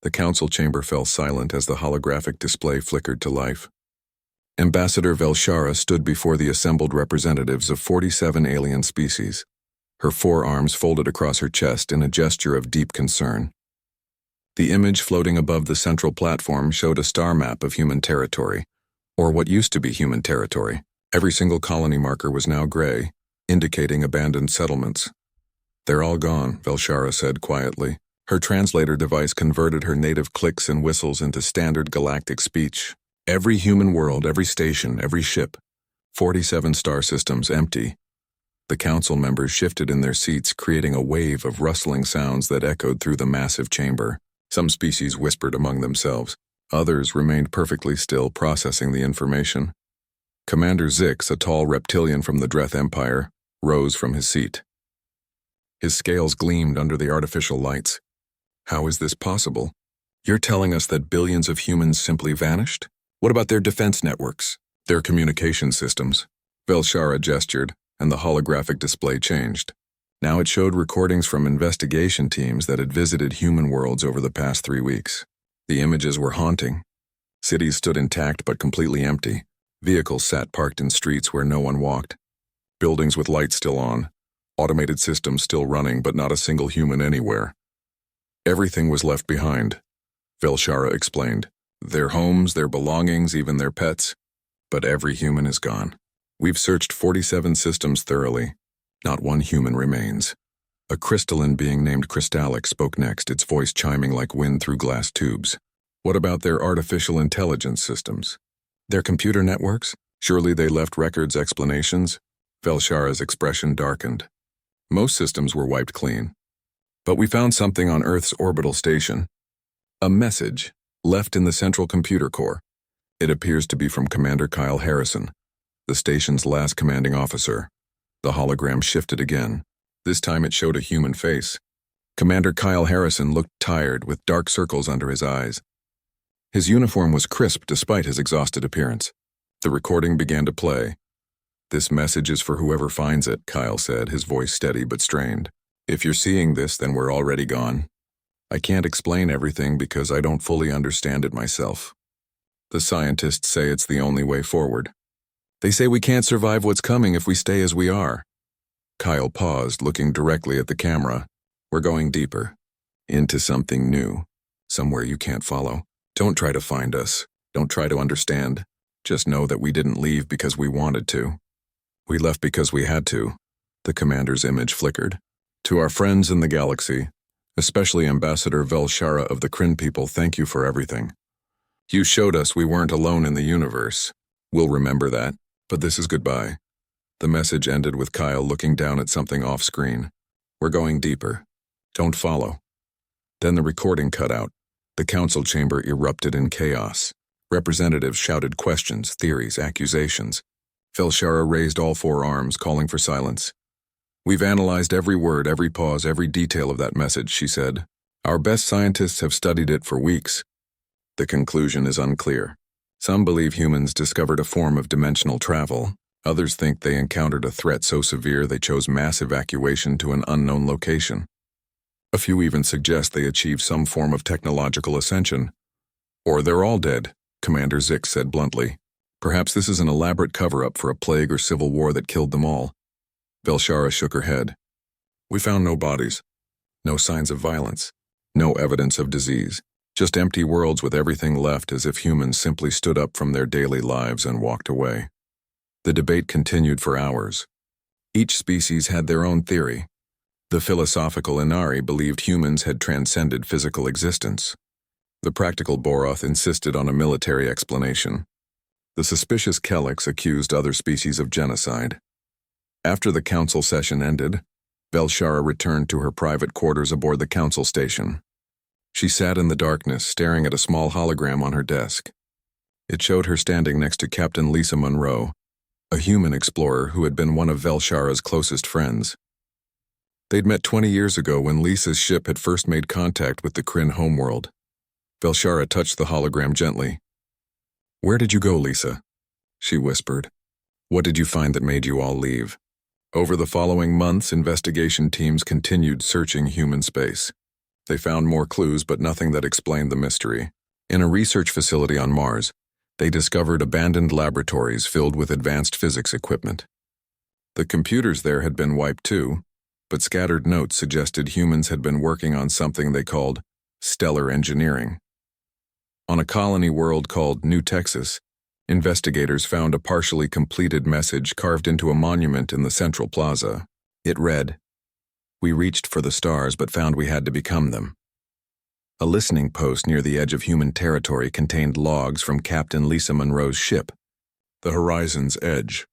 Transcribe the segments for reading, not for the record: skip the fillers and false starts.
The council chamber fell silent as the holographic display flickered to life. Ambassador Velshara stood before the assembled representatives of 47 alien species, her forearms folded across her chest in a gesture of deep concern. The image floating above the central platform showed a star map of human territory, or what used to be human territory. Every single colony marker was now gray, indicating abandoned settlements. "They're all gone," Velshara said quietly. Her translator device converted her native clicks and whistles into standard galactic speech. Every human world, every station, every ship. 47 star systems empty. The council members shifted in their seats, creating a wave of rustling sounds that echoed through the massive chamber. Some species whispered among themselves. Others remained perfectly still, processing the information. Commander Zix, a tall reptilian from the Dreth Empire, rose from his seat. His scales gleamed under the artificial lights. "How is this possible? You're telling us that billions of humans simply vanished? What about their defense networks, their communication systems?" Velshara gestured, and the holographic display changed. Now it showed recordings from investigation teams that had visited human worlds over the past 3 weeks. The images were haunting. Cities stood intact but completely empty. Vehicles sat parked in streets where no one walked. Buildings with lights still on. Automated systems still running, but not a single human anywhere. "Everything was left behind," Velshara explained. "Their homes, their belongings, even their pets. But every human is gone. We've searched 47 systems thoroughly. Not one human remains." A crystalline being named Crystallic spoke next, its voice chiming like wind through glass tubes. "What about their artificial intelligence systems? Their computer networks? Surely they left records, explanations?" Velshara's expression darkened. "Most systems were wiped clean. But we found something on Earth's orbital station. A message, left in the central computer core. It appears to be from Commander Kyle Harrison, the station's last commanding officer." The hologram shifted again. This time it showed a human face. Commander Kyle Harrison looked tired, with dark circles under his eyes. His uniform was crisp despite his exhausted appearance. The recording began to play. "This message is for whoever finds it," Kyle said, his voice steady but strained. "If you're seeing this, then we're already gone. I can't explain everything because I don't fully understand it myself. The scientists say it's the only way forward. They say we can't survive what's coming if we stay as we are." Kyle paused, looking directly at the camera. "We're going deeper. Into something new. Somewhere you can't follow. Don't try to find us. Don't try to understand. Just know that we didn't leave because we wanted to. We left because we had to." The commander's image flickered. "To our friends in the galaxy, especially Ambassador Velshara of the Kryn people, thank you for everything. You showed us we weren't alone in the universe. We'll remember that, but this is goodbye." The message ended with Kyle looking down at something off-screen. "We're going deeper. Don't follow." Then the recording cut out. The council chamber erupted in chaos. Representatives shouted questions, theories, accusations. Velshara raised all 4 arms, calling for silence. "We've analyzed every word, every pause, every detail of that message," she said. "Our best scientists have studied it for weeks. The conclusion is unclear. Some believe humans discovered a form of dimensional travel. Others think they encountered a threat so severe they chose mass evacuation to an unknown location. A few even suggest they achieved some form of technological ascension. Or they're all dead," Commander Zix said bluntly. "Perhaps this is an elaborate cover-up for a plague or civil war that killed them all." Velshara shook her head. "We found no bodies, no signs of violence, no evidence of disease. Just empty worlds with everything left, as if humans simply stood up from their daily lives and walked away." The debate continued for hours. Each species had their own theory. The philosophical Inari believed humans had transcended physical existence. The practical Boroth insisted on a military explanation. The suspicious Kellics accused other species of genocide. After the council session ended, Velshara returned to her private quarters aboard the council station. She sat in the darkness, staring at a small hologram on her desk. It showed her standing next to Captain Lisa Monroe, a human explorer who had been one of Velshara's closest friends. They'd met 20 years ago when Lisa's ship had first made contact with the Kryn homeworld. Velshara touched the hologram gently. "Where did you go, Lisa?" she whispered. "What did you find that made you all leave?" Over the following months, investigation teams continued searching human space. They found more clues, but nothing that explained the mystery. In a research facility on Mars, they discovered abandoned laboratories filled with advanced physics equipment. The computers there had been wiped too, but scattered notes suggested humans had been working on something they called stellar engineering. On a colony world called New Texas, investigators found a partially completed message carved into a monument in the central plaza. It read, "We reached for the stars but found we had to become them." A listening post near the edge of human territory contained logs from Captain Lisa Monroe's ship, the Horizon's Edge.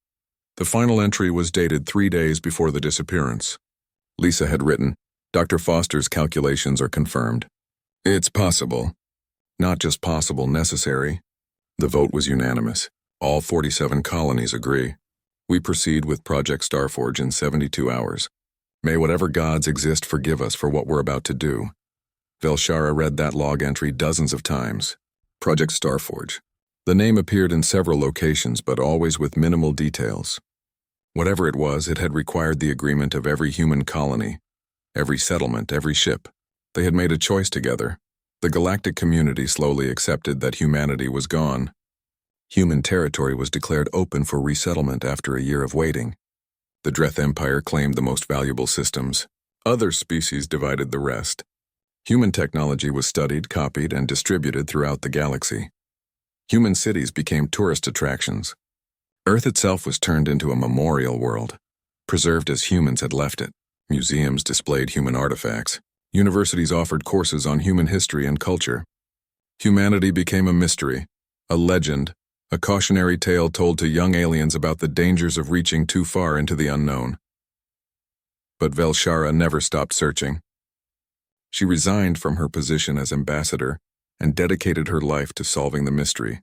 The final entry was dated 3 days before the disappearance. Lisa had written, "Dr. Foster's calculations are confirmed. It's possible. Not just possible, necessary." The vote was unanimous. All 47 colonies agree. We proceed with Project Starforge in 72 hours. May whatever gods exist forgive us for what we're about to do. Velshara read that log entry dozens of times. Project Starforge. The name appeared in several locations, but always with minimal details. Whatever it was, it had required the agreement of every human colony, every settlement, every ship. They had made a choice together. The galactic community slowly accepted that humanity was gone. Human territory was declared open for resettlement after a year of waiting. The Dreth Empire claimed the most valuable systems. Other species divided the rest. Human technology was studied, copied, and distributed throughout the galaxy. Human cities became tourist attractions. Earth itself was turned into a memorial world, preserved as humans had left it. Museums displayed human artifacts. Universities offered courses on human history and culture. Humanity became a mystery, a legend, a cautionary tale told to young aliens about the dangers of reaching too far into the unknown. But Velshara never stopped searching. She resigned from her position as ambassador and dedicated her life to solving the mystery.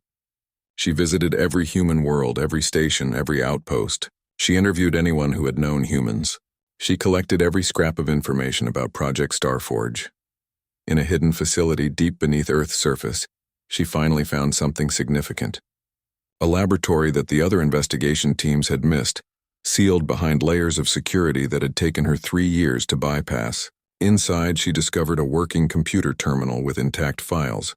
She visited every human world, every station, every outpost. She interviewed anyone who had known humans. She collected every scrap of information about Project Starforge. In a hidden facility deep beneath Earth's surface, she finally found something significant. A laboratory that the other investigation teams had missed, sealed behind layers of security that had taken her 3 years to bypass. Inside, she discovered a working computer terminal with intact files.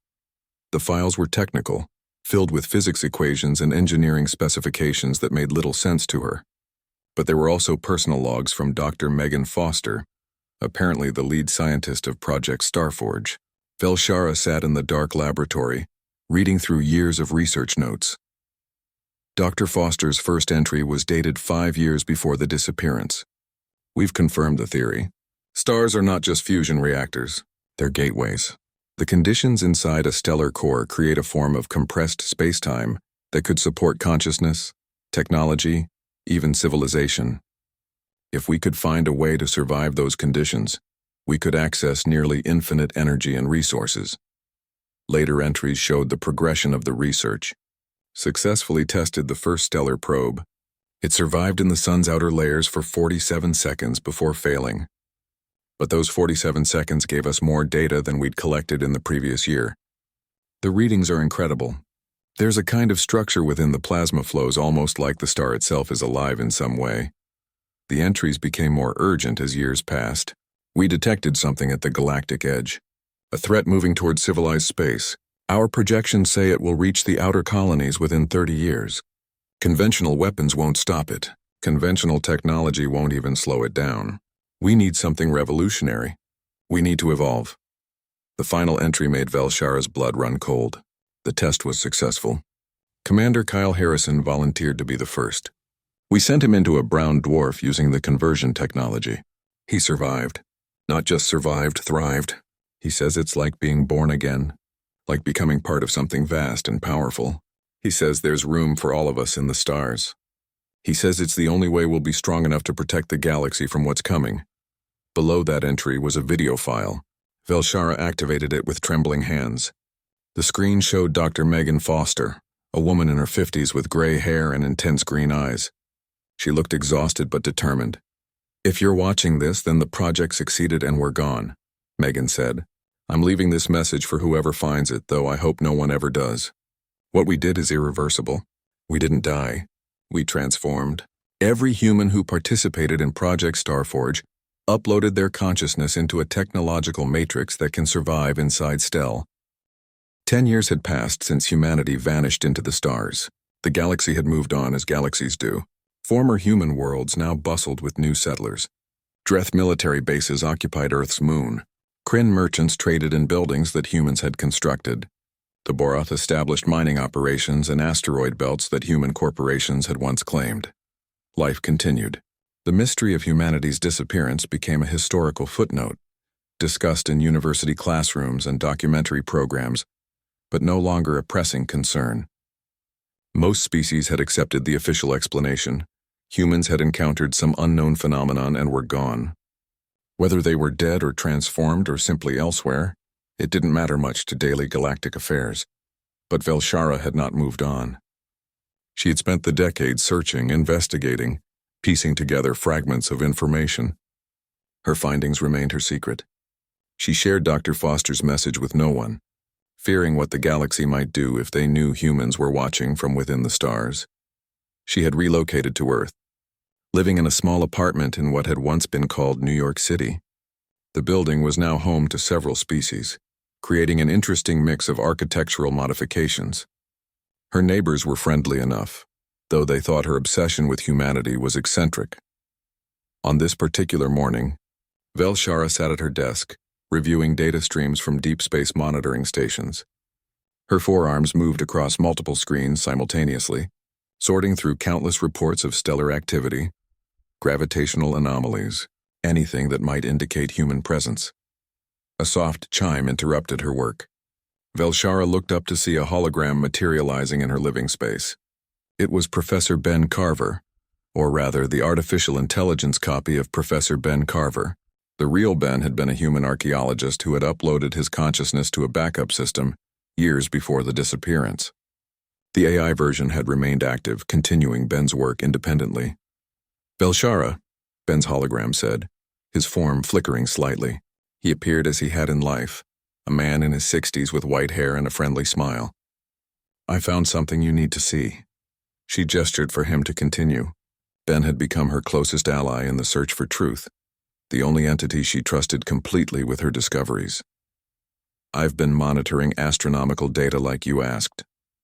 The files were technical, filled with physics equations and engineering specifications that made little sense to her. But there were also personal logs from Dr. Megan Foster, apparently the lead scientist of Project Starforge. Velshara sat in the dark laboratory, reading through years of research notes. Dr. Foster's first entry was dated 5 years before the disappearance. "We've confirmed the theory. Stars are not just fusion reactors, they're gateways. The conditions inside a stellar core create a form of compressed space-time that could support consciousness, technology, even civilization. If we could find a way to survive those conditions, we could access nearly infinite energy and resources." Later entries showed the progression of the research. Successfully tested the first stellar probe. It survived in the sun's outer layers for 47 seconds before failing. But those 47 seconds gave us more data than we'd collected in the previous year. The readings are incredible. There's a kind of structure within the plasma flows, almost like the star itself is alive in some way. The entries became more urgent as years passed. We detected something at the galactic edge. A threat moving toward civilized space. Our projections say it will reach the outer colonies within 30 years. Conventional weapons won't stop it. Conventional technology won't even slow it down. We need something revolutionary. We need to evolve. The final entry made Velshara's blood run cold. The test was successful. Commander Kyle Harrison volunteered to be the first. We sent him into a brown dwarf using the conversion technology. He survived. Not just survived, thrived. He says it's like being born again, like becoming part of something vast and powerful. He says there's room for all of us in the stars. He says it's the only way we'll be strong enough to protect the galaxy from what's coming. Below that entry was a video file. Velshara activated it with trembling hands. The screen showed Dr. Megan Foster, a woman in her 50s with gray hair and intense green eyes. She looked exhausted but determined. "If you're watching this, then the project succeeded and we're gone," Megan said. "I'm leaving this message for whoever finds it, though I hope no one ever does. What we did is irreversible. We didn't die. We transformed. Every human who participated in Project Starforge uploaded their consciousness into a technological matrix that can survive inside Stell. 10 years had passed since humanity vanished into the stars. The galaxy had moved on as galaxies do. Former human worlds now bustled with new settlers. Dreth military bases occupied Earth's moon. Kryn merchants traded in buildings that humans had constructed. The Boroth established mining operations in asteroid belts that human corporations had once claimed. Life continued. The mystery of humanity's disappearance became a historical footnote, discussed in university classrooms and documentary programs, but no longer a pressing concern. Most species had accepted the official explanation. Humans had encountered some unknown phenomenon and were gone. Whether they were dead or transformed or simply elsewhere, it didn't matter much to daily galactic affairs. But Velshara had not moved on. She had spent the decades searching, investigating, piecing together fragments of information. Her findings remained her secret. She shared Dr. Foster's message with no one, fearing what the galaxy might do if they knew humans were watching from within the stars. She had relocated to Earth, living in a small apartment in what had once been called New York City. The building was now home to several species, creating an interesting mix of architectural modifications. Her neighbors were friendly enough, though they thought her obsession with humanity was eccentric. On this particular morning, Velshara sat at her desk, reviewing data streams from deep space monitoring stations. Her forearms moved across multiple screens simultaneously, sorting through countless reports of stellar activity, gravitational anomalies, anything that might indicate human presence. A soft chime interrupted her work. Velshara looked up to see a hologram materializing in her living space. It was Professor Ben Carver, or rather the artificial intelligence copy of Professor Ben Carver. The real Ben had been a human archaeologist who had uploaded his consciousness to a backup system years before the disappearance. The AI version had remained active, continuing Ben's work independently. Velshara, Ben's hologram said, his form flickering slightly. He appeared as he had in life, a man in his 60s with white hair and a friendly smile. I found something you need to see. She gestured for him to continue. Ben had become her closest ally in the search for truth, the only entity she trusted completely with her discoveries. I've been monitoring astronomical data like you asked,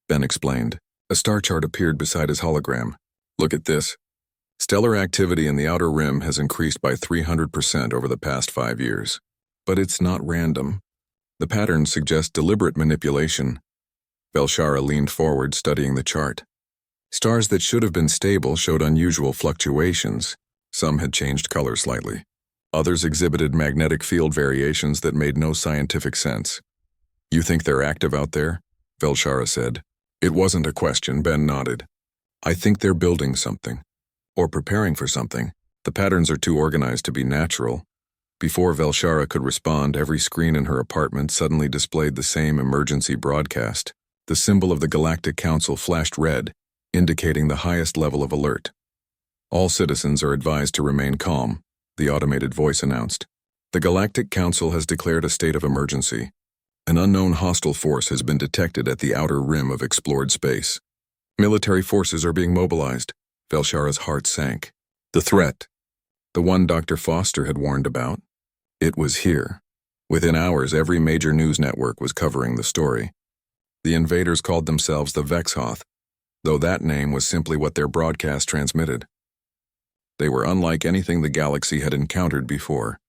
Ben explained. A star chart appeared beside his hologram. Look at this. Stellar activity in the outer rim has increased by 300% over the past 5 years. But it's not random. The patterns suggest deliberate manipulation. Velshara leaned forward, studying the chart. Stars that should have been stable showed unusual fluctuations. Some had changed color slightly. Others exhibited magnetic field variations that made no scientific sense. You think they're active out there? Velshara said. It wasn't a question, Ben nodded. I think they're building something. Or preparing for something. The patterns are too organized to be natural. Before Velshara could respond, every screen in her apartment suddenly displayed the same emergency broadcast. The symbol of the Galactic Council flashed red, indicating the highest level of alert. All citizens are advised to remain calm, the automated voice announced. The Galactic Council has declared a state of emergency. An unknown hostile force has been detected at the outer rim of explored space. Military forces are being mobilized. Velshara's heart sank. The threat, the one Dr. Foster had warned about, it was here. Within hours, every major news network was covering the story. The invaders called themselves the Vexhoth, though that name was simply what their broadcast transmitted. They were unlike anything the galaxy had encountered before.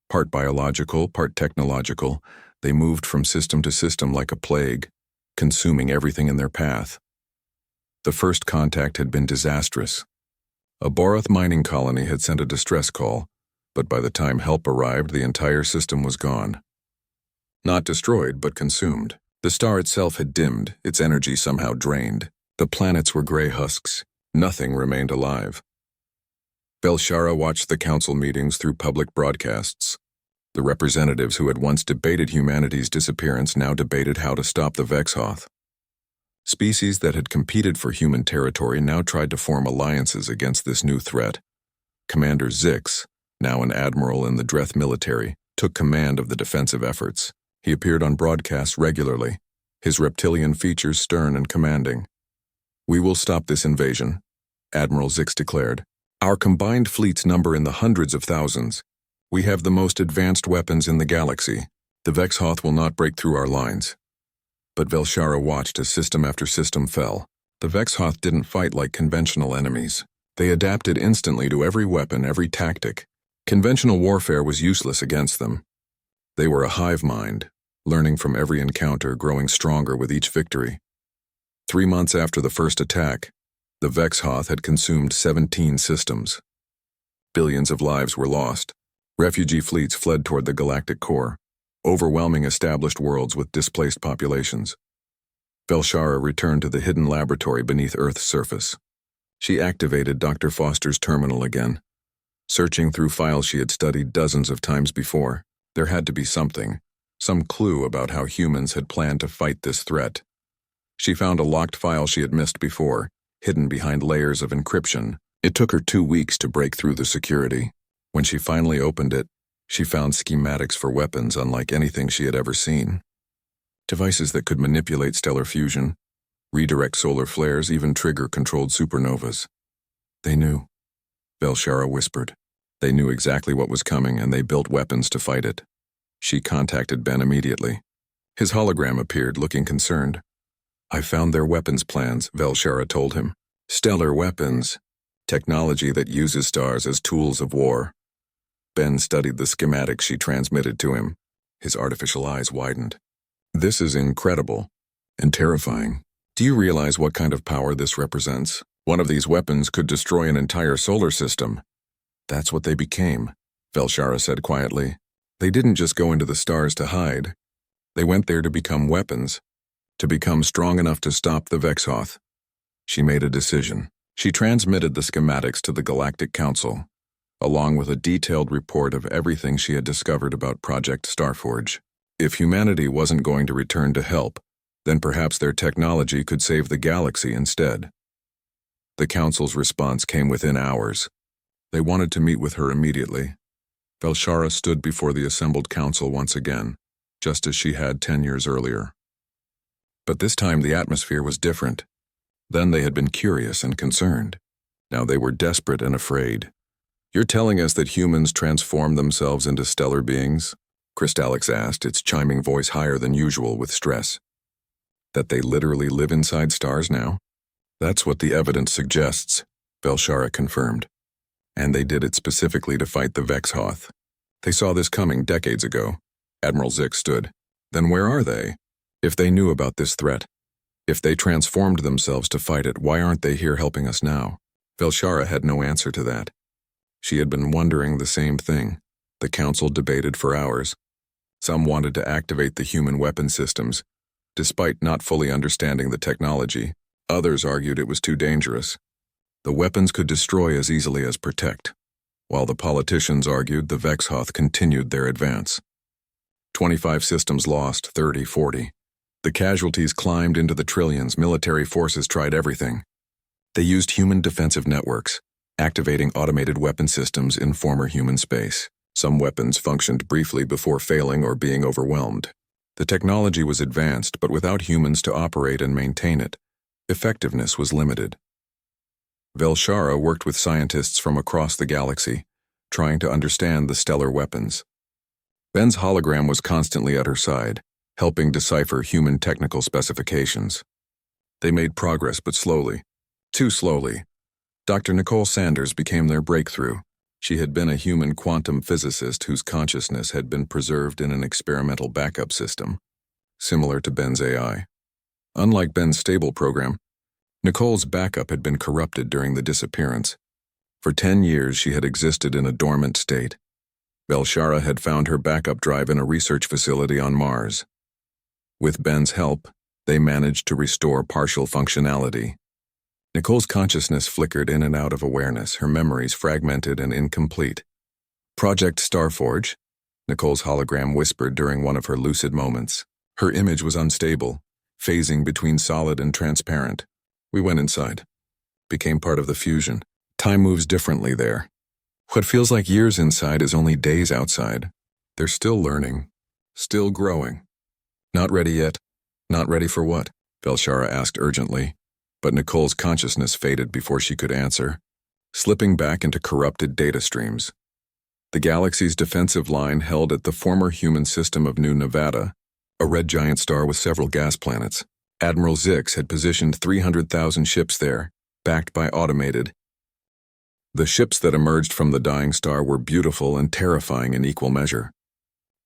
Part biological, part technological, they moved from system to system like a plague, consuming everything in their path. The first contact had been disastrous. A Boroth mining colony had sent a distress call, but by the time help arrived, the entire system was gone. Not destroyed, but consumed. The star itself had dimmed, its energy somehow drained. The planets were gray husks. Nothing remained alive. Velshara watched the council meetings through public broadcasts. The representatives who had once debated humanity's disappearance now debated how to stop the Vexhoth. Species that had competed for human territory now tried to form alliances against this new threat. Commander Zix, now an admiral in the Dreth military, took command of the defensive efforts. He appeared on broadcasts regularly, his reptilian features stern and commanding. We will stop this invasion, Admiral Zix declared. Our combined fleets number in the hundreds of thousands. We have the most advanced weapons in the galaxy. The Vexhoth will not break through our lines. But Velshara watched as system after system fell. The Vexhoth didn't fight like conventional enemies. They adapted instantly to every weapon, every tactic. Conventional warfare was useless against them. They were a hive mind, learning from every encounter, growing stronger with each victory. 3 months after the first attack, the Vexhoth had consumed 17 systems. Billions of lives were lost. Refugee fleets fled toward the galactic core, overwhelming established worlds with displaced populations. Velshara returned to the hidden laboratory beneath Earth's surface. She activated Dr. Foster's terminal again. Searching through files she had studied dozens of times before, there had to be something, some clue about how humans had planned to fight this threat. She found a locked file she had missed before, hidden behind layers of encryption. It took her 2 weeks to break through the security. When she finally opened it, she found schematics for weapons unlike anything she had ever seen. Devices that could manipulate stellar fusion, redirect solar flares, even trigger controlled supernovas. They knew. Velshara whispered. They knew exactly what was coming, and they built weapons to fight it. She contacted Ben immediately. His hologram appeared, looking concerned. I found their weapons plans, Velshara told him. Stellar weapons. Technology that uses stars as tools of war. Ben studied the schematics she transmitted to him. His artificial eyes widened. This is incredible and terrifying. Do you realize what kind of power this represents? One of these weapons could destroy an entire solar system. That's what they became, Velshara said quietly. They didn't just go into the stars to hide. They went there to become weapons, to become strong enough to stop the Vexhoth. She made a decision. She transmitted the schematics to the Galactic Council, along with a detailed report of everything she had discovered about Project Starforge. If humanity wasn't going to return to help, then perhaps their technology could save the galaxy instead. The Council's response came within hours. They wanted to meet with her immediately. Velshara stood before the assembled council once again, just as she had 10 years earlier. But this time the atmosphere was different. Then they had been curious and concerned. Now they were desperate and afraid. You're telling us that humans transform themselves into stellar beings? Crystallix asked, its chiming voice higher than usual with stress. That they literally live inside stars now? That's what the evidence suggests, Velshara confirmed. And they did it specifically to fight the Vexhoth. They saw this coming decades ago. Admiral Zik stood. Then where are they? If they knew about this threat, if they transformed themselves to fight it, why aren't they here helping us now? Velshara had no answer to that. She had been wondering the same thing. The council debated for hours. Some wanted to activate the human weapon systems, despite not fully understanding the technology. Others argued it was too dangerous. The weapons could destroy as easily as protect, while the politicians argued the Vexhoth continued their advance. 25 systems lost, 30, 40. The casualties climbed into the trillions. Military forces tried everything. They used human defensive networks, activating automated weapon systems in former human space. Some weapons functioned briefly before failing or being overwhelmed. The technology was advanced, but without humans to operate and maintain it, effectiveness was limited. Velshara worked with scientists from across the galaxy, trying to understand the stellar weapons. Ben's hologram was constantly at her side, helping decipher human technical specifications. They made progress, but slowly. Too slowly. Dr. Nicole Sanders became their breakthrough. She had been a human quantum physicist whose consciousness had been preserved in an experimental backup system, similar to Ben's AI. Unlike Ben's stable program, Nicole's backup had been corrupted during the disappearance. For 10 years, she had existed in a dormant state. Velshara had found her backup drive in a research facility on Mars. With Ben's help, they managed to restore partial functionality. Nicole's consciousness flickered in and out of awareness, her memories fragmented and incomplete. Project Starforge, Nicole's hologram whispered during one of her lucid moments. Her image was unstable, phasing between solid and transparent. We went inside, became part of the fusion. Time moves differently there. What feels like years inside is only days outside. They're still learning, still growing. Not ready yet. Not ready for what? Velshara asked urgently, but Nicole's consciousness faded before she could answer, slipping back into corrupted data streams. The galaxy's defensive line held at the former human system of New Nevada, a red giant star with several gas planets. Admiral Zix had positioned 300,000 ships there, backed by automated. The ships that emerged from the dying star were beautiful and terrifying in equal measure.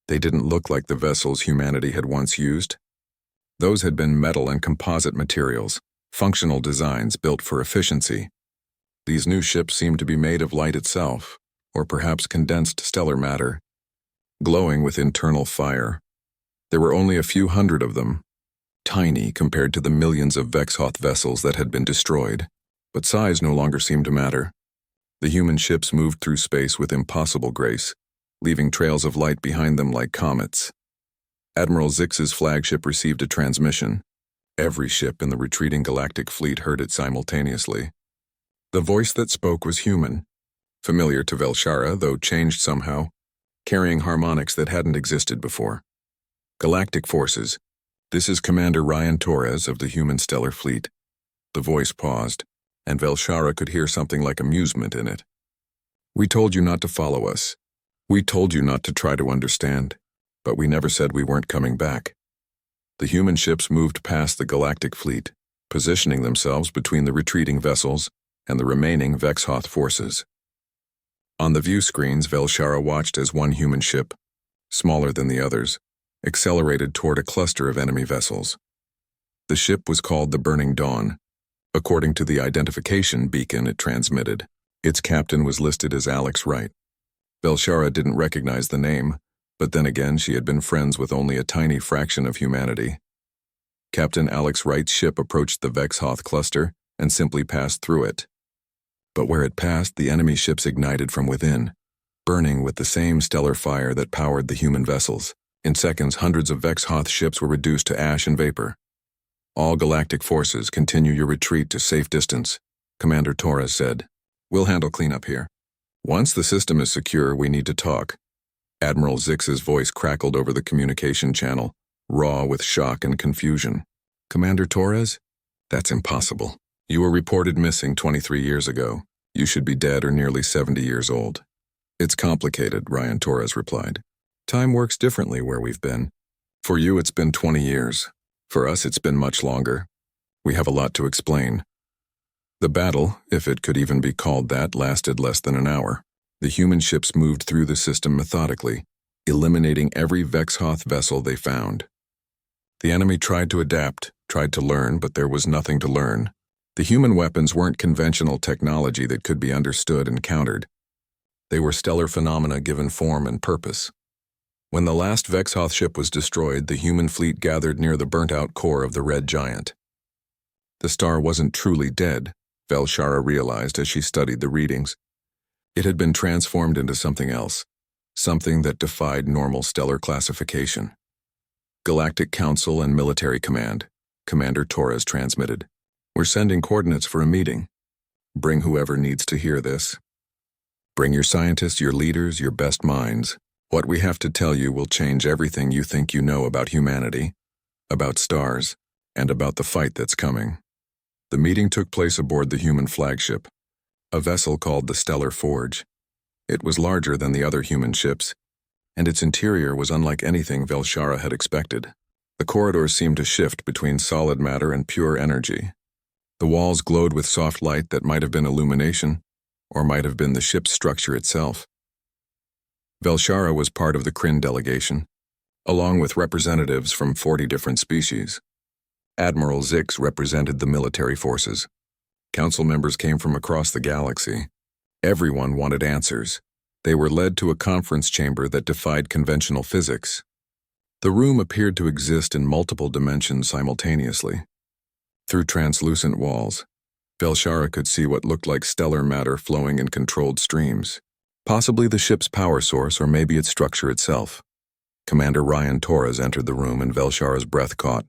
They didn't look like the vessels humanity had once used. Those had been metal and composite materials, functional designs built for efficiency. These new ships seemed to be made of light itself, or perhaps condensed stellar matter, glowing with internal fire. There were only a few hundred of them, tiny compared to the millions of Vexhoth vessels that had been destroyed, but size no longer seemed to matter. The human ships moved through space with impossible grace, leaving trails of light behind them like comets. Admiral Zix's flagship received a transmission. Every ship in the retreating galactic fleet heard it simultaneously. The voice that spoke was human, familiar to Velshara, though changed somehow, carrying harmonics that hadn't existed before. Galactic Forces, this is Commander Ryan Torres of the Human Stellar Fleet. The voice paused, and Velshara could hear something like amusement in it. We told you not to follow us. We told you not to try to understand, but we never said we weren't coming back. The human ships moved past the galactic fleet, positioning themselves between the retreating vessels and the remaining Vexhoth forces. On the view screens, Velshara watched as one human ship, smaller than the others, accelerated toward a cluster of enemy vessels. The ship was called the Burning Dawn, according to the identification beacon it transmitted. Its captain was listed as Alex Wright. Velshara didn't recognize the name, but then again she had been friends with only a tiny fraction of humanity. Captain Alex Wright's ship approached the Vexhoth cluster and simply passed through it. But where it passed, the enemy ships ignited from within, burning with the same stellar fire that powered the human vessels. In seconds, hundreds of Vexhoth ships were reduced to ash and vapor. All galactic forces, continue your retreat to safe distance, Commander Torres said. We'll handle cleanup here. Once the system is secure, we need to talk. Admiral Zix's voice crackled over the communication channel, raw with shock and confusion. Commander Torres? That's impossible. You were reported missing 23 years ago. You should be dead or nearly 70 years old. It's complicated, Ryan Torres replied. Time works differently where we've been. For you, it's been 20 years. For us, it's been much longer. We have a lot to explain. The battle, if it could even be called that, lasted less than an hour. The human ships moved through the system methodically, eliminating every Vexhoth vessel they found. The enemy tried to adapt, tried to learn, but there was nothing to learn. The human weapons weren't conventional technology that could be understood and countered. They were stellar phenomena given form and purpose. When the last Vexhoth ship was destroyed, the human fleet gathered near the burnt-out core of the red giant. The star wasn't truly dead, Velshara realized as she studied the readings. It had been transformed into something else, something that defied normal stellar classification. Galactic Council and Military Command, Commander Torres transmitted. We're sending coordinates for a meeting. Bring whoever needs to hear this. Bring your scientists, your leaders, your best minds. What we have to tell you will change everything you think you know about humanity, about stars, and about the fight that's coming. The meeting took place aboard the human flagship, a vessel called the Stellar Forge. It was larger than the other human ships, and its interior was unlike anything Velshara had expected. The corridors seemed to shift between solid matter and pure energy. The walls glowed with soft light that might have been illumination, or might have been the ship's structure itself. Velshara was part of the Kryn delegation, along with representatives from 40 different species. Admiral Zix represented the military forces. Council members came from across the galaxy. Everyone wanted answers. They were led to a conference chamber that defied conventional physics. The room appeared to exist in multiple dimensions simultaneously. Through translucent walls, Velshara could see what looked like stellar matter flowing in controlled streams. Possibly the ship's power source, or maybe its structure itself. Commander Ryan Torres entered the room and Velshara's breath caught.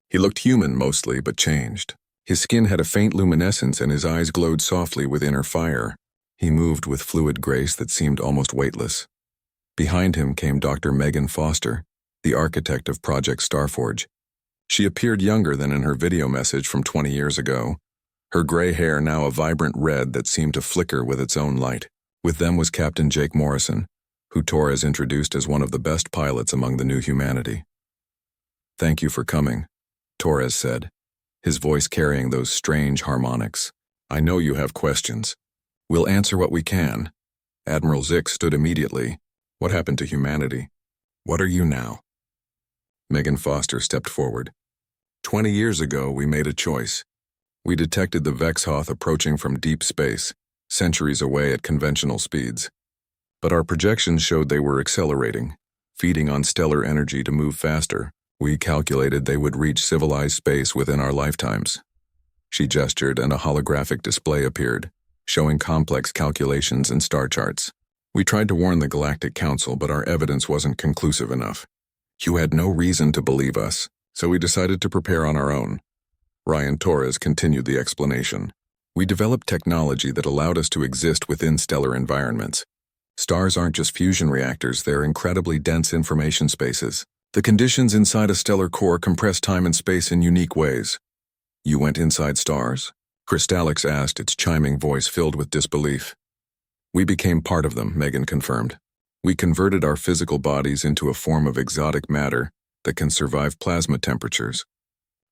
He looked human mostly, but changed. His skin had a faint luminescence and his eyes glowed softly with inner fire. He moved with fluid grace that seemed almost weightless. Behind him came Dr. Megan Foster, the architect of Project Starforge. She appeared younger than in her video message from 20 years ago, her gray hair now a vibrant red that seemed to flicker with its own light. With them was Captain Jake Morrison, who Torres introduced as one of the best pilots among the new humanity. "Thank you for coming," Torres said, his voice carrying those strange harmonics. "I know you have questions. We'll answer what we can." Admiral Zix stood immediately. "What happened to humanity? What are you now?" Megan Foster stepped forward. 20 years ago, we made a choice. We detected the Vexhoth approaching from deep space, centuries away at conventional speeds. But our projections showed they were accelerating, feeding on stellar energy to move faster. We calculated they would reach civilized space within our lifetimes. She gestured and a holographic display appeared, showing complex calculations and star charts. We tried to warn the Galactic Council, but our evidence wasn't conclusive enough. You had no reason to believe us, so we decided to prepare on our own. Ryan Torres continued the explanation. We developed technology that allowed us to exist within stellar environments. Stars aren't just fusion reactors, they're incredibly dense information spaces. The conditions inside a stellar core compress time and space in unique ways. You went inside stars? Kristallix asked, its chiming voice filled with disbelief. We became part of them, Megan confirmed. We converted our physical bodies into a form of exotic matter that can survive plasma temperatures.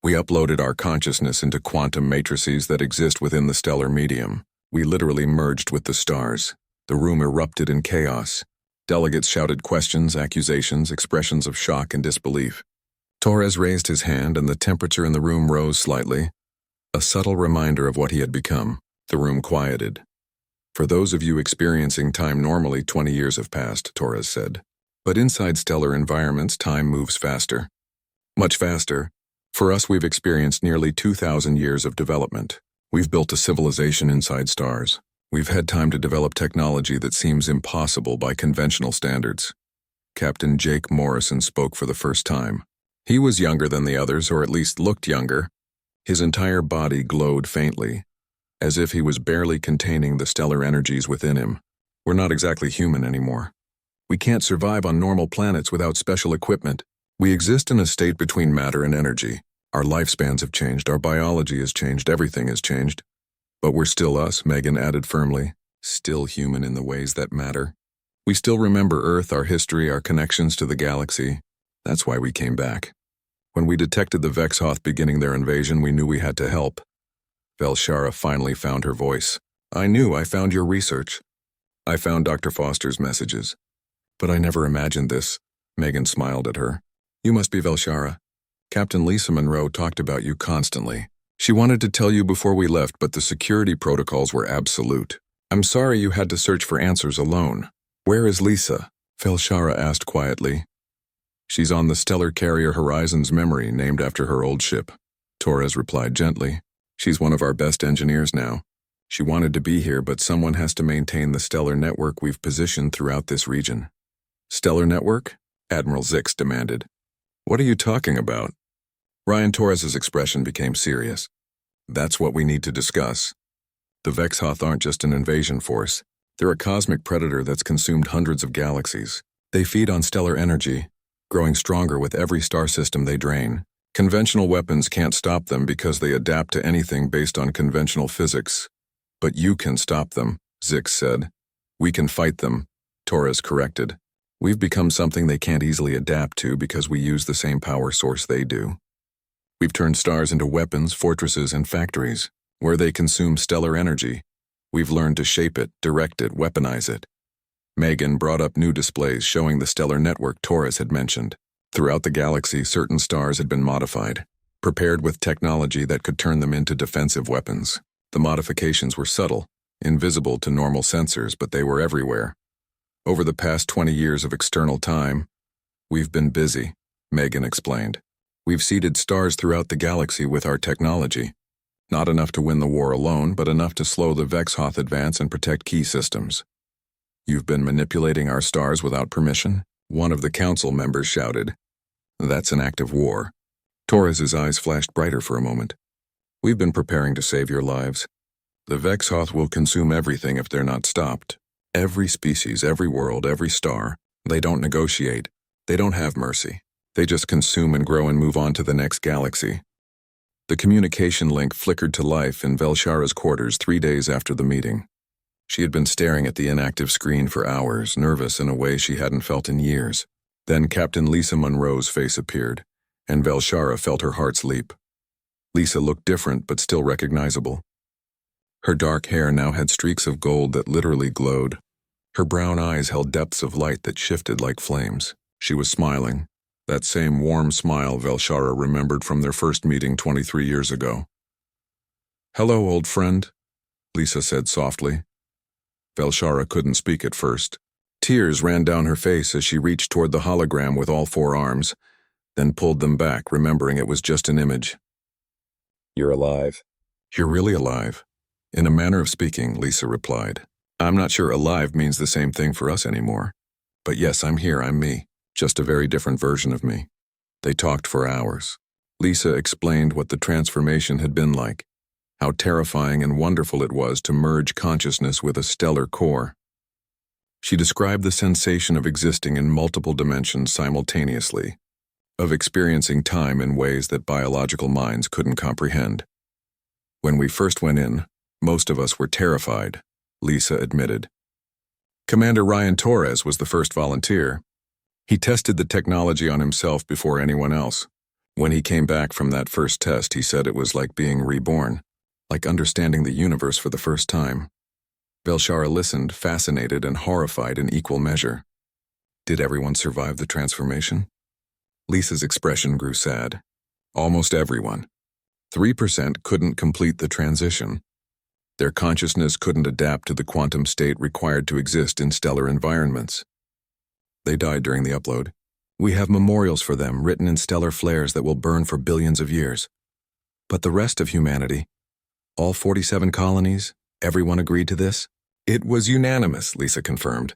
We uploaded our consciousness into quantum matrices that exist within the stellar medium. We literally merged with the stars. The room erupted in chaos. Delegates shouted questions, accusations, expressions of shock and disbelief. Torres raised his hand and the temperature in the room rose slightly, a subtle reminder of what he had become. The room quieted. For those of you experiencing time normally, 20 years have passed, Torres said. But inside stellar environments, time moves faster. Much faster. For us, we've experienced nearly 2,000 years of development. We've built a civilization inside stars. We've had time to develop technology that seems impossible by conventional standards. Captain Jake Morrison spoke for the first time. He was younger than the others, or at least looked younger. His entire body glowed faintly, as if he was barely containing the stellar energies within him. We're not exactly human anymore. We can't survive on normal planets without special equipment. We exist in a state between matter and energy. Our lifespans have changed, our biology has changed, everything has changed. But we're still us, Megan added firmly, still human in the ways that matter. We still remember Earth, our history, our connections to the galaxy. That's why we came back. When we detected the Vexhoth beginning their invasion, we knew we had to help. Velshara finally found her voice. I found your research. I found Dr. Foster's messages. But I never imagined this. Megan smiled at her. You must be Velshara. Captain Lisa Monroe talked about you constantly. She wanted to tell you before we left, but the security protocols were absolute. I'm sorry you had to search for answers alone. Where is Lisa? Velshara asked quietly. She's on the stellar carrier Horizon's memory, named after her old ship. Torres replied gently. She's one of our best engineers now. She wanted to be here, but someone has to maintain the stellar network we've positioned throughout this region. Stellar network? Admiral Zix demanded. What are you talking about? Ryan Torres's expression became serious. That's what we need to discuss. The Vexhoth aren't just an invasion force. They're a cosmic predator that's consumed hundreds of galaxies. They feed on stellar energy, growing stronger with every star system they drain. Conventional weapons can't stop them because they adapt to anything based on conventional physics. But you can stop them, Zix said. We can fight them, Torres corrected. We've become something they can't easily adapt to because we use the same power source they do. We've turned stars into weapons, fortresses, and factories, where they consume stellar energy. We've learned to shape it, direct it, weaponize it. Megan brought up new displays showing the stellar network Torres had mentioned. Throughout the galaxy, certain stars had been modified, prepared with technology that could turn them into defensive weapons. The modifications were subtle, invisible to normal sensors, but they were everywhere. Over the past 20 years of external time, we've been busy, Megan explained. We've seeded stars throughout the galaxy with our technology. Not enough to win the war alone, but enough to slow the Vexhoth advance and protect key systems. You've been manipulating our stars without permission? One of the council members shouted. That's an act of war. Torres's eyes flashed brighter for a moment. We've been preparing to save your lives. The Vexhoth will consume everything if they're not stopped. Every species, every world, every star. They don't negotiate. They don't have mercy. They just consume and grow and move on to the next galaxy. The communication link flickered to life in Velshara's quarters 3 days after the meeting. She had been staring at the inactive screen for hours, nervous in a way she hadn't felt in years. Then Captain Lisa Monroe's face appeared, and Velshara felt her heart's leap. Lisa looked different but still recognizable. Her dark hair now had streaks of gold that literally glowed. Her brown eyes held depths of light that shifted like flames. She was smiling, that same warm smile Velshara remembered from their first meeting 23 years ago. "Hello, old friend," Lisa said softly. Velshara couldn't speak at first. Tears ran down her face as she reached toward the hologram with all four arms, then pulled them back, remembering it was just an image. "You're alive." "You're really alive." In a manner of speaking, Lisa replied. "I'm not sure alive means the same thing for us anymore. But yes, I'm here, I'm me, just a very different version of me." They talked for hours. Lisa explained what the transformation had been like, how terrifying and wonderful it was to merge consciousness with a stellar core. She described the sensation of existing in multiple dimensions simultaneously, of experiencing time in ways that biological minds couldn't comprehend. "When we first went in, most of us were terrified," Lisa admitted. Commander Ryan Torres was the first volunteer. He tested the technology on himself before anyone else. When he came back from that first test, he said it was like being reborn, like understanding the universe for the first time. Velshara listened, fascinated and horrified in equal measure. Did everyone survive the transformation? Lisa's expression grew sad. Almost everyone. 3% couldn't complete the transition. Their consciousness couldn't adapt to the quantum state required to exist in stellar environments. They died during the upload. We have memorials for them written in stellar flares that will burn for billions of years. But the rest of humanity, all 47 colonies, everyone agreed to this? It was unanimous, Lisa confirmed.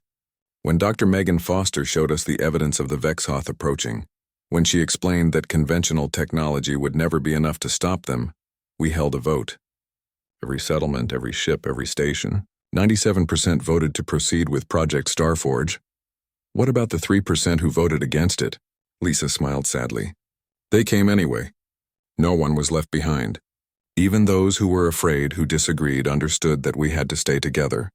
When Dr. Megan Foster showed us the evidence of the Vexhoth approaching, when she explained that conventional technology would never be enough to stop them, we held a vote. Every settlement, every ship, every station, 97% voted to proceed with Project Starforge. What about the 3% who voted against it? Lisa smiled sadly. They came anyway. No one was left behind. Even those who were afraid, who disagreed, understood that we had to stay together.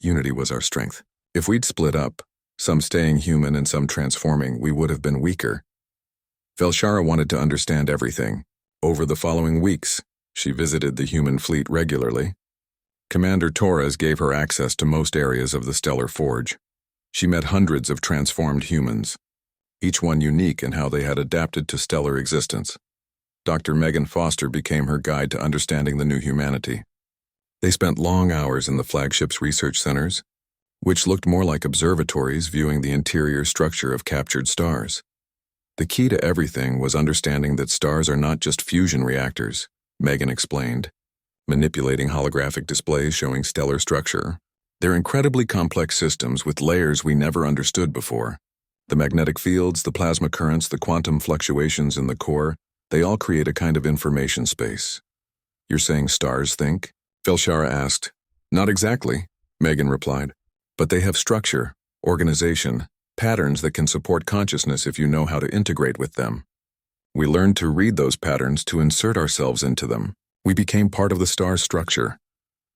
Unity was our strength. If we'd split up, some staying human and some transforming, we would have been weaker. Velshara wanted to understand everything. Over the following weeks, she visited the human fleet regularly. Commander Torres gave her access to most areas of the Stellar Forge. She met hundreds of transformed humans, each one unique in how they had adapted to stellar existence. Dr. Megan Foster became her guide to understanding the new humanity. They spent long hours in the flagship's research centers, which looked more like observatories viewing the interior structure of captured stars. The key to everything was understanding that stars are not just fusion reactors, Megan explained, manipulating holographic displays showing stellar structure. They're incredibly complex systems with layers we never understood before. The magnetic fields, the plasma currents, the quantum fluctuations in the core, they all create a kind of information space. You're saying stars think? Velshara asked. Not exactly, Megan replied. But they have structure, organization, patterns that can support consciousness if you know how to integrate with them. We learned to read those patterns to insert ourselves into them. We became part of the star's structure.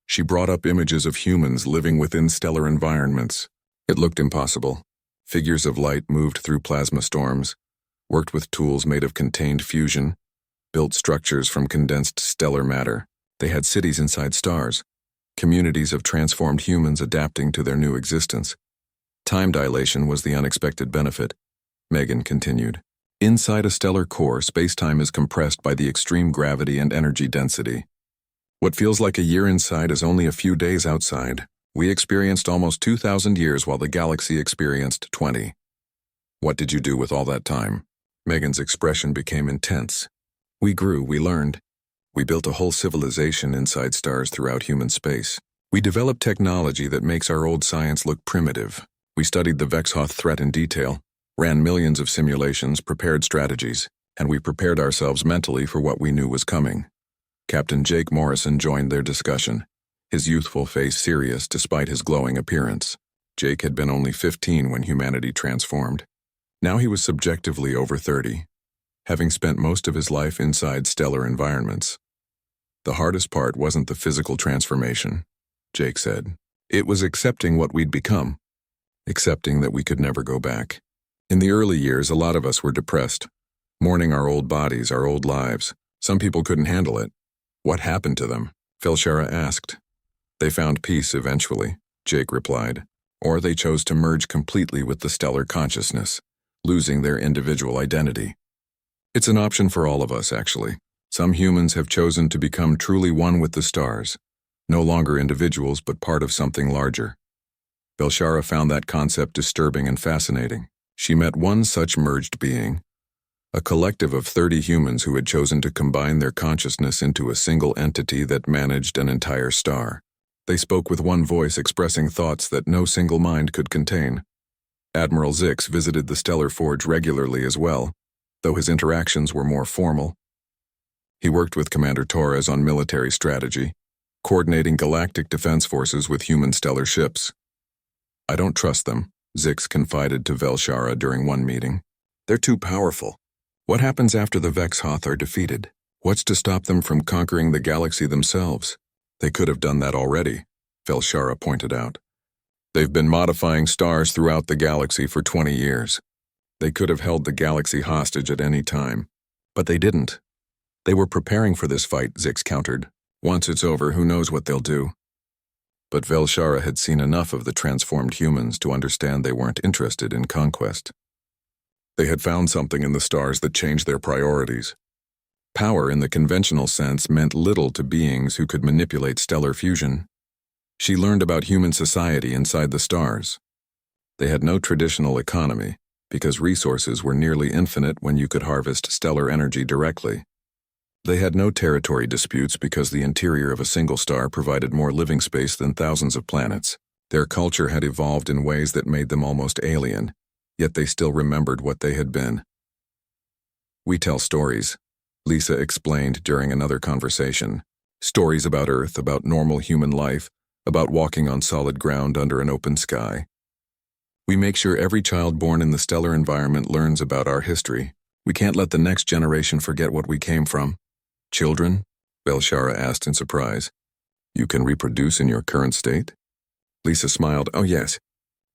She brought up images of humans living within stellar environments. It looked impossible. Figures of light moved through plasma storms, worked with tools made of contained fusion, built structures from condensed stellar matter. They had cities inside stars, communities of transformed humans adapting to their new existence. Time dilation was the unexpected benefit, Megan continued. Inside a stellar core, space-time is compressed by the extreme gravity and energy density. What feels like a year inside is only a few days outside. We experienced almost 2,000 years while the galaxy experienced 20. What did you do with all that time? Megan's expression became intense. We grew, we learned. We built a whole civilization inside stars throughout human space. We developed technology that makes our old science look primitive. We studied the Vexhoth threat in detail, ran millions of simulations, prepared strategies, and we prepared ourselves mentally for what we knew was coming. Captain Jake Morrison joined their discussion, his youthful face serious despite his glowing appearance. Jake had been only 15 when humanity transformed. Now he was subjectively over 30, having spent most of his life inside stellar environments. The hardest part wasn't the physical transformation, Jake said. It was accepting what we'd become, accepting that we could never go back. In the early years, a lot of us were depressed, mourning our old bodies, our old lives. Some people couldn't handle it. What happened to them? Velshara asked. They found peace eventually, Jake replied, or they chose to merge completely with the stellar consciousness, losing their individual identity. It's an option for all of us, actually. Some humans have chosen to become truly one with the stars, no longer individuals but part of something larger. Velshara found that concept disturbing and fascinating. She met one such merged being, a collective of 30 humans who had chosen to combine their consciousness into a single entity that managed an entire star. They spoke with one voice, expressing thoughts that no single mind could contain. Admiral Zix visited the Stellar Forge regularly as well, though his interactions were more formal. He worked with Commander Torres on military strategy, coordinating galactic defense forces with human stellar ships. I don't trust them, Zix confided to Velshara during one meeting. They're too powerful. What happens after the Vexhoth are defeated? What's to stop them from conquering the galaxy themselves? They could have done that already, Velshara pointed out. They've been modifying stars throughout the galaxy for 20 years. They could have held the galaxy hostage at any time. But they didn't. They were preparing for this fight, Zix countered. Once it's over, who knows what they'll do? But Velshara had seen enough of the transformed humans to understand they weren't interested in conquest. They had found something in the stars that changed their priorities. Power in the conventional sense meant little to beings who could manipulate stellar fusion. She learned about human society inside the stars. They had no traditional economy, because resources were nearly infinite when you could harvest stellar energy directly. They had no territory disputes because the interior of a single star provided more living space than thousands of planets. Their culture had evolved in ways that made them almost alien, yet they still remembered what they had been. We tell stories, Lisa explained during another conversation. Stories about Earth, about normal human life, about walking on solid ground under an open sky. We make sure every child born in the stellar environment learns about our history. We can't let the next generation forget what we came from. Children? Velshara asked in surprise. You can reproduce in your current state? Lisa smiled. Oh yes.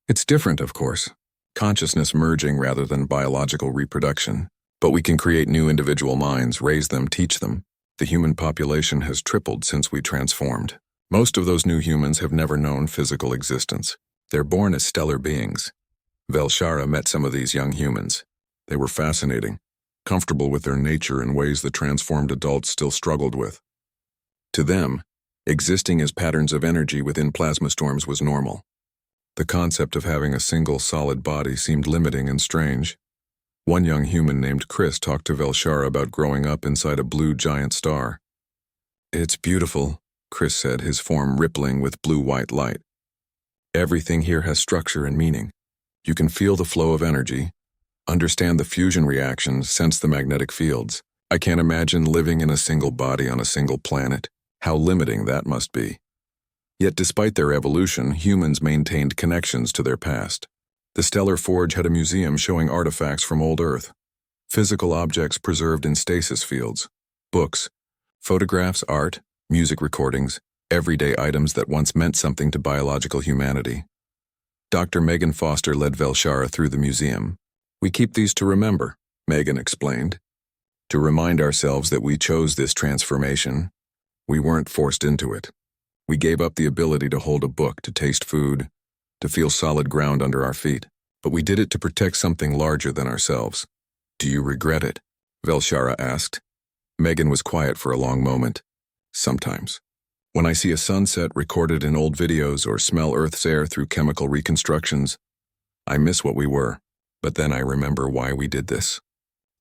It's different, of course. Consciousness merging rather than biological reproduction. But we can create new individual minds, raise them, teach them. The human population has tripled since we transformed. Most of those new humans have never known physical existence. They're born as stellar beings. Velshara met some of these young humans. They were fascinating, comfortable with their nature in ways the transformed adults still struggled with. To them, existing as patterns of energy within plasma storms was normal. The concept of having a single solid body seemed limiting and strange. One young human named Chris talked to Velshara about growing up inside a blue giant star. It's beautiful, Chris said, his form rippling with blue-white light. Everything here has structure and meaning. You can feel the flow of energy, understand the fusion reactions, sense the magnetic fields. I can't imagine living in a single body on a single planet. How limiting that must be. Yet despite their evolution, humans maintained connections to their past. The Stellar Forge had a museum showing artifacts from old Earth, physical objects preserved in stasis fields, books, photographs, art, music recordings, everyday items that once meant something to biological humanity. Dr. Megan Foster led Velshara through the museum. We keep these to remember, Megan explained. To remind ourselves that we chose this transformation. We weren't forced into it. We gave up the ability to hold a book, to taste food, to feel solid ground under our feet. But we did it to protect something larger than ourselves. Do you regret it? Velshara asked. Megan was quiet for a long moment. Sometimes. When I see a sunset recorded in old videos or smell Earth's air through chemical reconstructions, I miss what we were, but then I remember why we did this.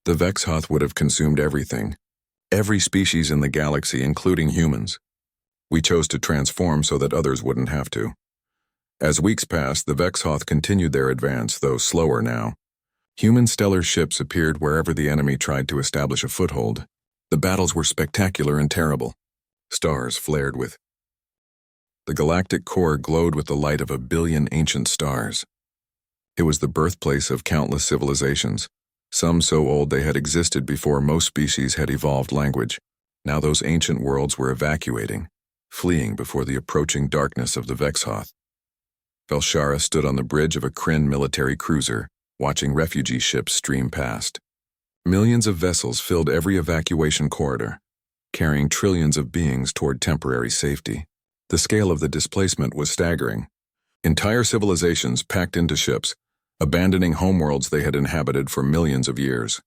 The Vexhoth would have consumed everything, every species in the galaxy, including humans. We chose to transform so that others wouldn't have to. As weeks passed, the Vexhoth continued their advance, though slower now. Human stellar ships appeared wherever the enemy tried to establish a foothold. The battles were spectacular and terrible. Stars flared with. The galactic core glowed with the light of 1 billion ancient stars. It was the birthplace of countless civilizations, some so old they had existed before most species had evolved language. Now those ancient worlds were evacuating, fleeing before the approaching darkness of the Vexhoth. Velshara stood on the bridge of a Kryn military cruiser, watching refugee ships stream past. Millions of vessels filled every evacuation corridor, carrying trillions of beings toward temporary safety. The scale of the displacement was staggering. Entire civilizations packed into ships, abandoning homeworlds they had inhabited for millions of years.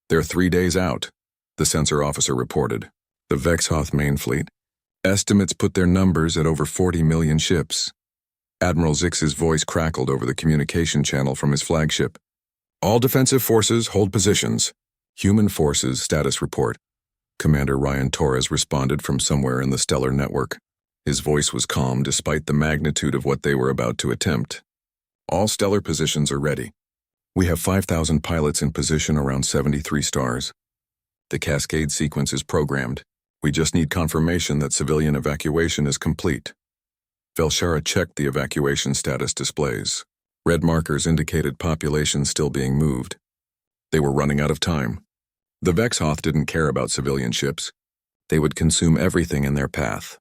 "They're 3 days out," the sensor officer reported. The Vexhoth main fleet. Estimates put their numbers at over 40 million ships. Admiral Zix's voice crackled over the communication channel from his flagship. "All defensive forces hold positions. Human forces status report." Commander Ryan Torres responded from somewhere in the stellar network. His voice was calm despite the magnitude of what they were about to attempt. "All stellar positions are ready. We have 5,000 pilots in position around 73 stars. The cascade sequence is programmed. We just need confirmation that civilian evacuation is complete." Velshara checked the evacuation status displays. Red markers indicated population still being moved. They were running out of time. The Vexhoth didn't care about civilian ships. They would consume everything in their path.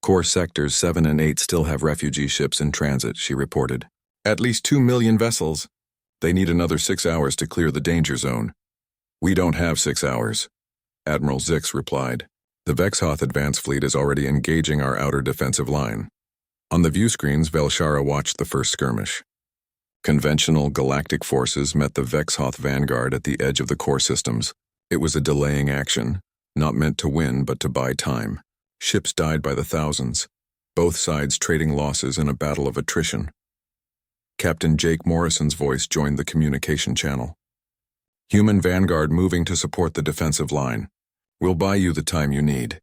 "Core sectors 7 and 8 still have refugee ships in transit," she reported. "At least 2 million vessels. They need another 6 hours to clear the danger zone." "We don't have 6 hours," Admiral Zix replied. "The Vexhoth advance fleet is already engaging our outer defensive line." On the view screens, Velshara watched the first skirmish. Conventional galactic forces met the Vexhoth vanguard at the edge of the core systems. It was a delaying action, not meant to win but to buy time. Ships died by the thousands, both sides trading losses in a battle of attrition. Captain Jake Morrison's voice joined the communication channel. "Human vanguard moving to support the defensive line. We'll buy you the time you need."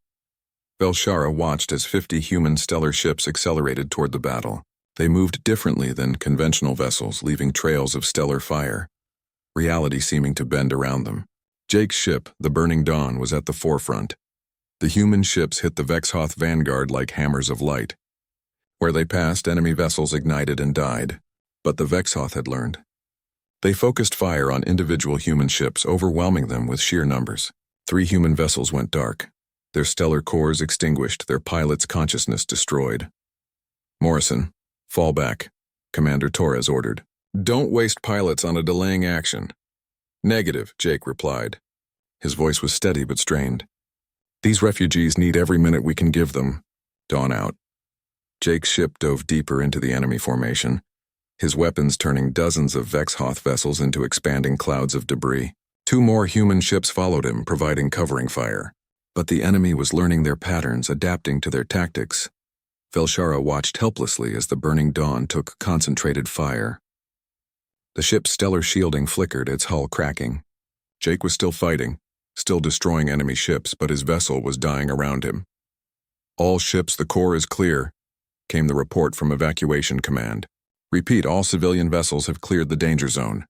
Velshara watched as 50 human stellar ships accelerated toward the battle. They moved differently than conventional vessels, leaving trails of stellar fire, reality seeming to bend around them. Jake's ship, the Burning Dawn, was at the forefront. The human ships hit the Vexhoth vanguard like hammers of light. Where they passed, enemy vessels ignited and died. But the Vexhoth had learned. They focused fire on individual human ships, overwhelming them with sheer numbers. 3 human vessels went dark. Their stellar cores extinguished, their pilot's consciousness destroyed. "Morrison, fall back," Commander Torres ordered. "Don't waste pilots on a delaying action." "Negative," Jake replied. His voice was steady but strained. "These refugees need every minute we can give them." Dawn out. Jake's ship dove deeper into the enemy formation, his weapons turning dozens of Vexhoth vessels into expanding clouds of debris. 2 more human ships followed him, providing covering fire. But the enemy was learning their patterns, adapting to their tactics. Velshara watched helplessly as the Burning Dawn took concentrated fire. The ship's stellar shielding flickered, its hull cracking. Jake was still fighting, still destroying enemy ships, but his vessel was dying around him. "All ships, the core is clear," came the report from Evacuation Command. "Repeat, all civilian vessels have cleared the danger zone."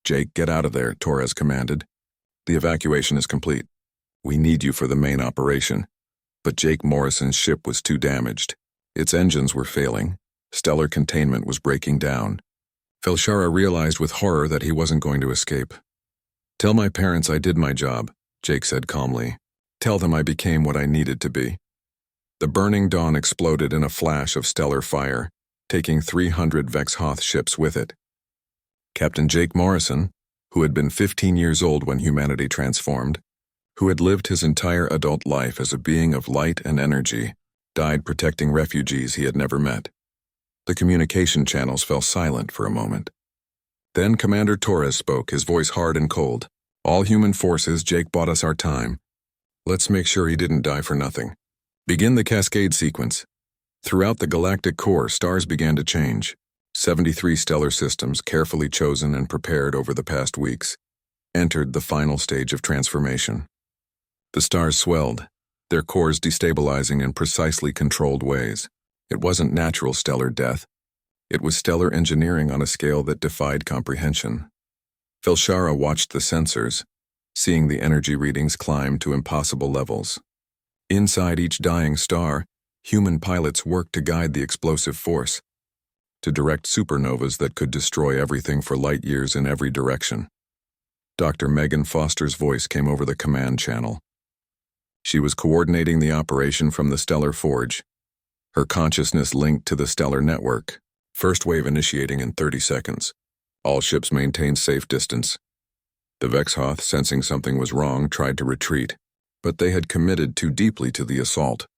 "Jake, get out of there," Torres commanded. "The evacuation is complete. We need you for the main operation." But Jake Morrison's ship was too damaged. Its engines were failing. Stellar containment was breaking down. Velshara realized with horror that he wasn't going to escape. "Tell my parents I did my job," Jake said calmly. "Tell them I became what I needed to be." The Burning Dawn exploded in a flash of stellar fire, taking 300 Vexhoth ships with it. Captain Jake Morrison, who had been 15 years old when humanity transformed, who had lived his entire adult life as a being of light and energy, died protecting refugees he had never met. The communication channels fell silent for a moment. Then Commander Torres spoke, his voice hard and cold. "All human forces, Jake bought us our time. Let's make sure he didn't die for nothing. Begin the cascade sequence." Throughout the galactic core, stars began to change. 73 stellar systems, carefully chosen and prepared over the past weeks, entered the final stage of transformation. The stars swelled, their cores destabilizing in precisely controlled ways. It wasn't natural stellar death. It was stellar engineering on a scale that defied comprehension. Velshara watched the sensors, seeing the energy readings climb to impossible levels. Inside each dying star, human pilots worked to guide the explosive force, to direct supernovas that could destroy everything for light years in every direction. Dr. Megan Foster's voice came over the command channel. She was coordinating the operation from the Stellar Forge. her consciousness linked to the stellar network. First wave initiating in 30 seconds. All ships maintained safe distance. The Vexhoth, sensing something was wrong, tried to retreat, but they had committed too deeply to the assault.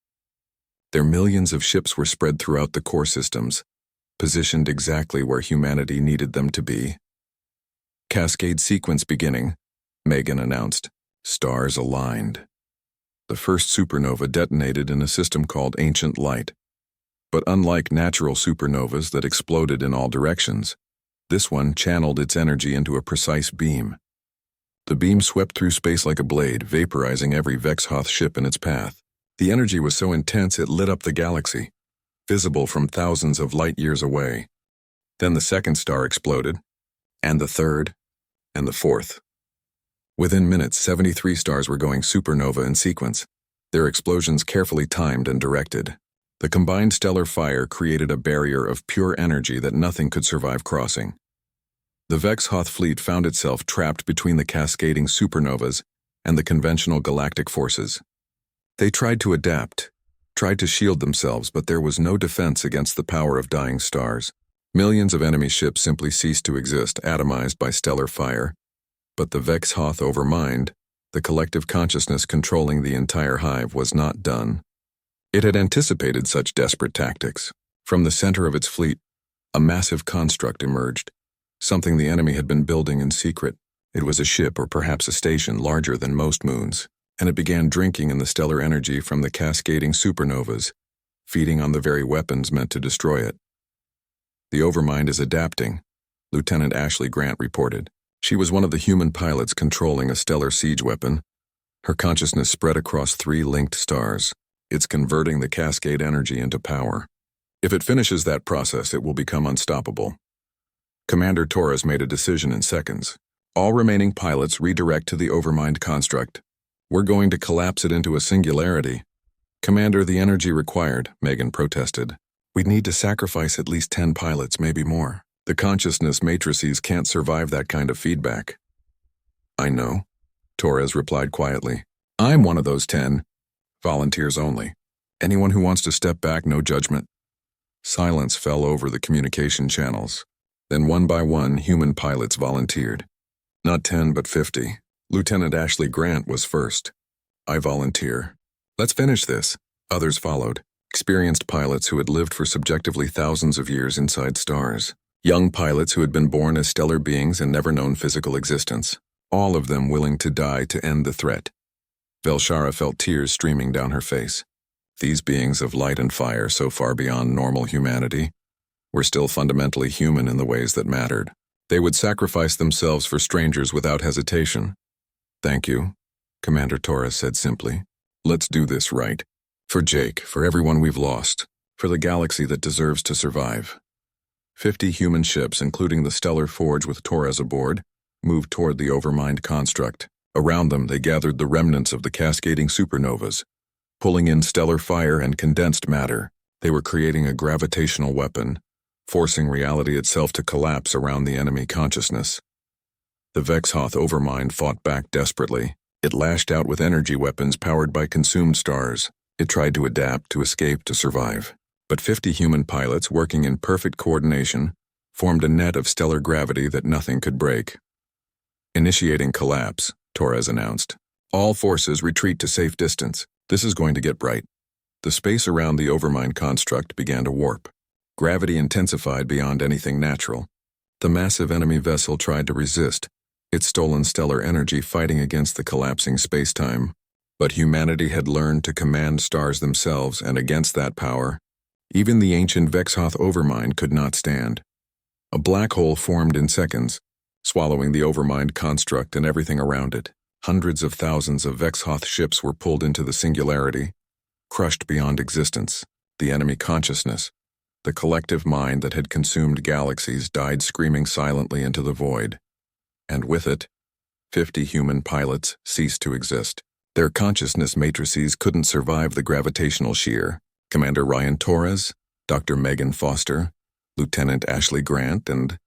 Their millions of ships were spread throughout the core systems, positioned exactly where humanity needed them to be. Cascade sequence beginning, Megan announced. Stars aligned. The first supernova detonated in a system called Ancient Light. But unlike natural supernovas that exploded in all directions, this one channeled its energy into a precise beam. The beam swept through space like a blade, vaporizing every Vexhoth ship in its path. The energy was so intense it lit up the galaxy, visible from thousands of light years away. Then the second star exploded, and the third, and the fourth. Within minutes, 73 stars were going supernova in sequence, their explosions carefully timed and directed. The combined stellar fire created a barrier of pure energy that nothing could survive crossing. The Vexhoth fleet found itself trapped between the cascading supernovas and the conventional galactic forces. They tried to adapt, tried to shield themselves, but there was no defense against the power of dying stars. Millions of enemy ships simply ceased to exist, atomized by stellar fire. But the Vexhoth overmind, the collective consciousness controlling the entire hive, was not done. It had anticipated such desperate tactics. From the center of its fleet, a massive construct emerged, something the enemy had been building in secret. It was a ship, or perhaps a station, larger than most moons, and it began drinking in the stellar energy from the cascading supernovas, feeding on the very weapons meant to destroy it. The Overmind is adapting, Lieutenant Ashley Grant reported. She was one of the human pilots controlling a stellar siege weapon. Her consciousness spread across 3 linked stars. It's converting the cascade energy into power. If it finishes that process, it will become unstoppable. Commander Torres made a decision in seconds. All remaining pilots redirect to the Overmind construct. We're going to collapse it into a singularity. Commander, the energy required, Megan protested. We'd need to sacrifice at least 10 pilots, maybe more. The consciousness matrices can't survive that kind of feedback. I know, Torres replied quietly. I'm one of those 10. Volunteers only. Anyone who wants to step back, no judgment. Silence fell over the communication channels. Then one by one, human pilots volunteered. Not 10, but 50. Lieutenant Ashley Grant was first. I volunteer. Let's finish this. Others followed. Experienced pilots who had lived for subjectively thousands of years inside stars. Young pilots who had been born as stellar beings and never known physical existence. All of them willing to die to end the threat. Velshara felt tears streaming down her face. These beings of light and fire, so far beyond normal humanity, were still fundamentally human in the ways that mattered. They would sacrifice themselves for strangers without hesitation. Thank you, Commander Torres said simply. Let's do this right. For Jake, for everyone we've lost, for the galaxy that deserves to survive. 50 human ships, including the Stellar Forge with Torres aboard, moved toward the Overmind construct. Around them, they gathered the remnants of the cascading supernovas, pulling in stellar fire and condensed matter. They were creating a gravitational weapon, forcing reality itself to collapse around the enemy consciousness. The Vexhoth Overmind fought back desperately. It lashed out with energy weapons powered by consumed stars. It tried to adapt, to escape, to survive. But 50 human pilots, working in perfect coordination, formed a net of stellar gravity that nothing could break. Initiating collapse, Torres announced. All forces retreat to safe distance. This is going to get bright. The space around the Overmind construct began to warp. Gravity intensified beyond anything natural. The massive enemy vessel tried to resist, its stolen stellar energy fighting against the collapsing space-time. But humanity had learned to command stars themselves, and against that power, even the ancient Vexhoth Overmind could not stand. A black hole formed in seconds, swallowing the Overmind construct and everything around it. Hundreds of thousands of Vexhoth ships were pulled into the singularity, crushed beyond existence. The enemy consciousness, the collective mind that had consumed galaxies, died screaming silently into the void. And with it, 50 human pilots ceased to exist. Their consciousness matrices couldn't survive the gravitational shear. Commander Ryan Torres, Dr. Megan Foster, Lieutenant Ashley Grant, and